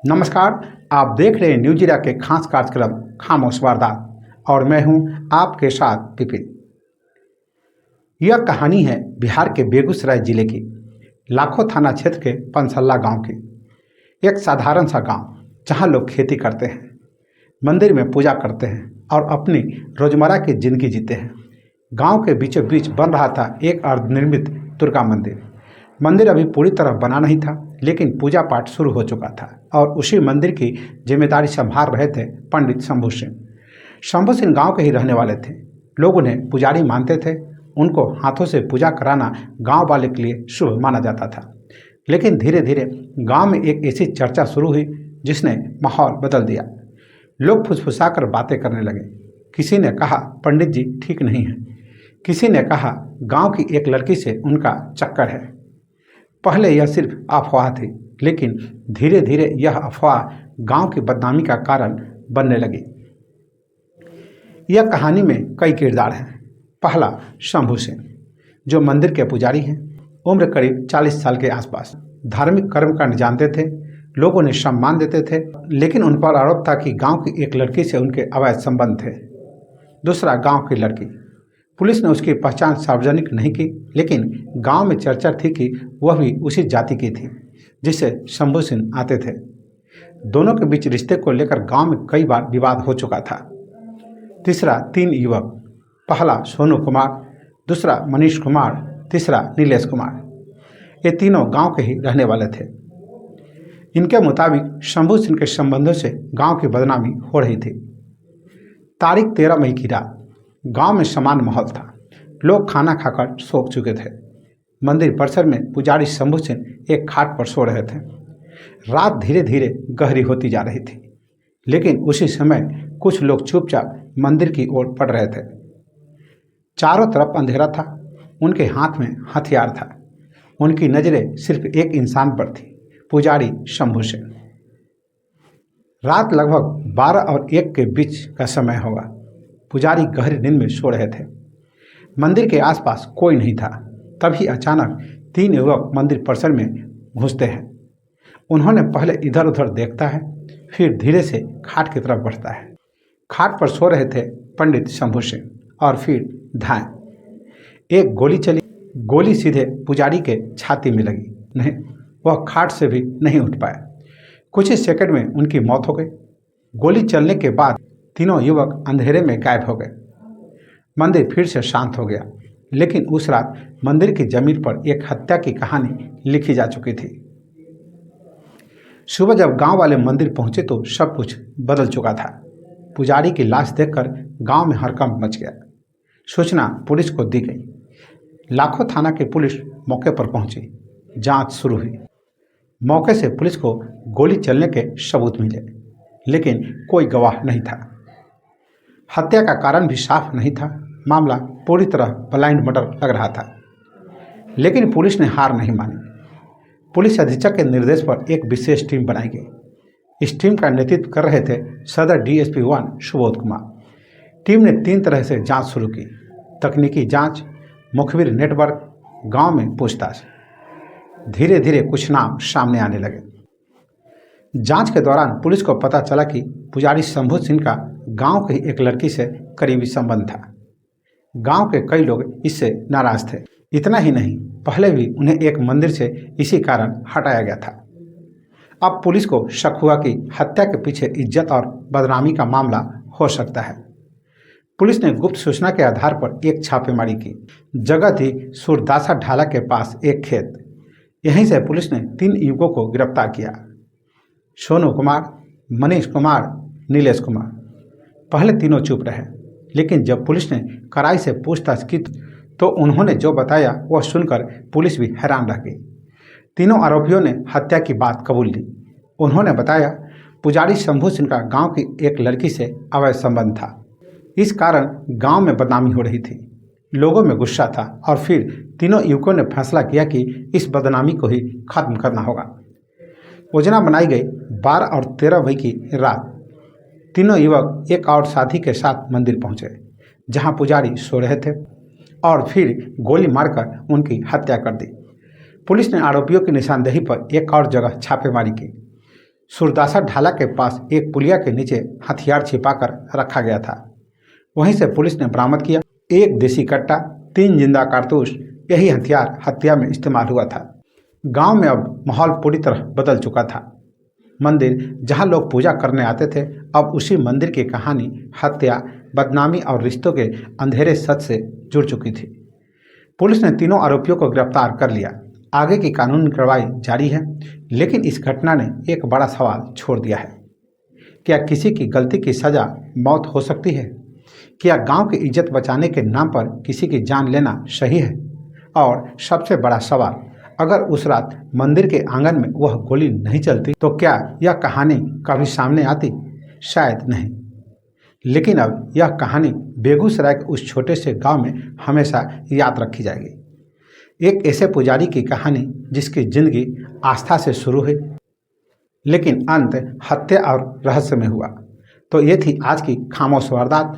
नमस्कार। आप देख रहे हैं न्यूज़ जीरा के खास कार्यक्रम खामोश वारदात और मैं हूं आपके साथ विपिन। यह कहानी है बिहार के बेगूसराय जिले की लाखों थाना क्षेत्र के पंसल्ला गांव की। एक साधारण सा गांव जहां लोग खेती करते हैं, मंदिर में पूजा करते हैं और अपनी रोजमर्रा की जिंदगी जीते हैं। गांव के बीचों बीच बन रहा था एक अर्धनिर्मित दुर्गा मंदिर। मंदिर अभी पूरी तरह बना नहीं था, लेकिन पूजा पाठ शुरू हो चुका था और उसी मंदिर की जिम्मेदारी संभाल रहे थे पंडित शंभू सिंह। शंभू सिंह गाँव के ही रहने वाले थे। लोग उन्हें पुजारी मानते थे। उनको हाथों से पूजा कराना गांव वाले के लिए शुभ माना जाता था। लेकिन धीरे धीरे गांव में एक ऐसी चर्चा शुरू हुई जिसने माहौल बदल दिया। लोग फुसफुसाकर बातें करने लगे। किसी ने कहा पंडित जी ठीक नहीं है, किसी ने कहा गांव की एक लड़की से उनका चक्कर है। पहले यह सिर्फ अफवाह थी, लेकिन धीरे धीरे यह अफवाह गांव की बदनामी का कारण बनने लगी। यह कहानी में कई किरदार हैं। पहला, शंभू सिंह, जो मंदिर के पुजारी हैं। उम्र करीब 40 साल के आसपास। धार्मिक कर्म कांड जानते थे, लोग उन्हें सम्मान देते थे, लेकिन उन पर आरोप था कि गांव की एक लड़की से उनके अवैध संबंध थे। दूसरा, गांव की लड़की। पुलिस ने उसकी पहचान सार्वजनिक नहीं की, लेकिन गांव में चर्चा थी कि वह भी उसी जाति की थी जिससे शंभू सिंह आते थे। दोनों के बीच रिश्ते को लेकर गांव में कई बार विवाद हो चुका था। तीसरा, 3 युवक। पहला सोनू कुमार, दूसरा मनीष कुमार, तीसरा नीलेश कुमार। ये तीनों गांव के ही रहने वाले थे। इनके मुताबिक शंभू सिंह के संबंधों से गांव की बदनामी हो रही थी। तारीख 13 मई की रात गांव में समान माहौल था। लोग खाना खाकर सो चुके थे। मंदिर परिसर में पुजारी शंभू सिंह एक खाट पर सो रहे थे। रात धीरे धीरे गहरी होती जा रही थी, लेकिन उसी समय कुछ लोग चुपचाप मंदिर की ओर बढ़ रहे थे। चारों तरफ अंधेरा था। उनके हाथ में हथियार था। उनकी नजरें सिर्फ एक इंसान पर थी, पुजारी शंभू सिंह। रात लगभग 12 और 1 के बीच का समय होगा। पुजारी गहरी नींद में सो रहे थे। मंदिर के आसपास कोई नहीं था। तभी अचानक 3 युवक मंदिर परिसर में घुसते हैं। उन्होंने पहले इधर उधर देखता है, फिर धीरे से खाट की तरफ बढ़ता है। खाट पर सो रहे थे पंडित शंभू सिंह और फिर धाएं एक गोली चली। गोली सीधे पुजारी के छाती में लगी। नहीं, वह खाट से भी नहीं उठ पाए। कुछ ही सेकंड में उनकी मौत हो गई। गोली चलने के बाद तीनों युवक अंधेरे में गायब हो गए। मंदिर फिर से शांत हो गया, लेकिन उस रात मंदिर की जमीन पर एक हत्या की कहानी लिखी जा चुकी थी। सुबह जब गांव वाले मंदिर पहुंचे तो सब कुछ बदल चुका था। पुजारी की लाश देखकर गांव में हड़कंप मच गया। सूचना पुलिस को दी गई। लाखों थाना की पुलिस मौके पर पहुंची। जांच शुरू हुई। मौके से पुलिस को गोली चलने के सबूत मिले, लेकिन कोई गवाह नहीं था। हत्या का कारण भी साफ नहीं था। मामला पूरी तरह ब्लाइंड मर्डर लग रहा था, लेकिन पुलिस ने हार नहीं मानी। पुलिस अधीक्षक के निर्देश पर एक विशेष टीम बनाई गई। इस टीम का नेतृत्व कर रहे थे सदर DSP 1 सुबोध कुमार। टीम ने 3 तरह से जांच शुरू की: तकनीकी जांच, मुखबिर नेटवर्क, गांव में पूछताछ। धीरे धीरे कुछ नाम सामने आने लगे। जांच के दौरान पुलिस को पता चला कि पुजारी शंभू सिंह का गांव की एक लड़की से करीबी संबंध था। गांव के कई लोग इससे नाराज थे। इतना ही नहीं, पहले भी उन्हें एक मंदिर से इसी कारण हटाया गया था। अब पुलिस को शक हुआ कि हत्या के पीछे इज्जत और बदनामी का मामला हो सकता है। पुलिस ने गुप्त सूचना के आधार पर एक छापेमारी की। जगह थी सूरदासा ढाला के पास एक खेत। यहीं से पुलिस ने 3 युवकों को गिरफ्तार किया: सोनू कुमार, मनीष कुमार, नीलेश कुमार। पहले तीनों चुप रहे, लेकिन जब पुलिस ने कड़ाई से पूछताछ की तो उन्होंने जो बताया वह सुनकर पुलिस भी हैरान रह गई। तीनों आरोपियों ने हत्या की बात कबूल ली। उन्होंने बताया पुजारी शंभू सिंह का गांव की एक लड़की से अवैध संबंध था। इस कारण गांव में बदनामी हो रही थी। लोगों में गुस्सा था और फिर तीनों युवकों ने फैसला किया कि इस बदनामी को ही खत्म करना होगा। योजना बनाई गई। 12 और 13 मई की रात तीनों युवक एक और साथी के साथ मंदिर पहुंचे, जहां पुजारी सो रहे थे, और फिर गोली मारकर उनकी हत्या कर दी। पुलिस ने आरोपियों की निशानदेही पर एक और जगह छापेमारी की। सुरदासा ढाला के पास एक पुलिया के नीचे हथियार छिपाकर रखा गया था। वहीं से पुलिस ने बरामद किया एक देसी कट्टा, 3 जिंदा कारतूस। यही हथियार हत्या में इस्तेमाल हुआ था। गांव में अब माहौल पूरी तरह बदल चुका था। मंदिर जहां लोग पूजा करने आते थे, अब उसी मंदिर की कहानी हत्या, बदनामी और रिश्तों के अंधेरे सच से जुड़ चुकी थी। पुलिस ने तीनों आरोपियों को गिरफ्तार कर लिया। आगे की कानूनी कार्रवाई जारी है, लेकिन इस घटना ने एक बड़ा सवाल छोड़ दिया है। क्या किसी की गलती की सजा मौत हो सकती है? क्या गांव की इज्जत बचाने के नाम पर किसी की जान लेना सही है? और सबसे बड़ा सवाल, अगर उस रात मंदिर के आंगन में वह गोली नहीं चलती तो क्या यह कहानी कभी सामने आती? शायद नहीं। लेकिन अब यह कहानी बेगूसराय के उस छोटे से गांव में हमेशा याद रखी जाएगी। एक ऐसे पुजारी की कहानी जिसकी जिंदगी आस्था से शुरू हुई, लेकिन अंत हत्या और रहस्य में हुआ। तो ये थी आज की खामोश वारदात।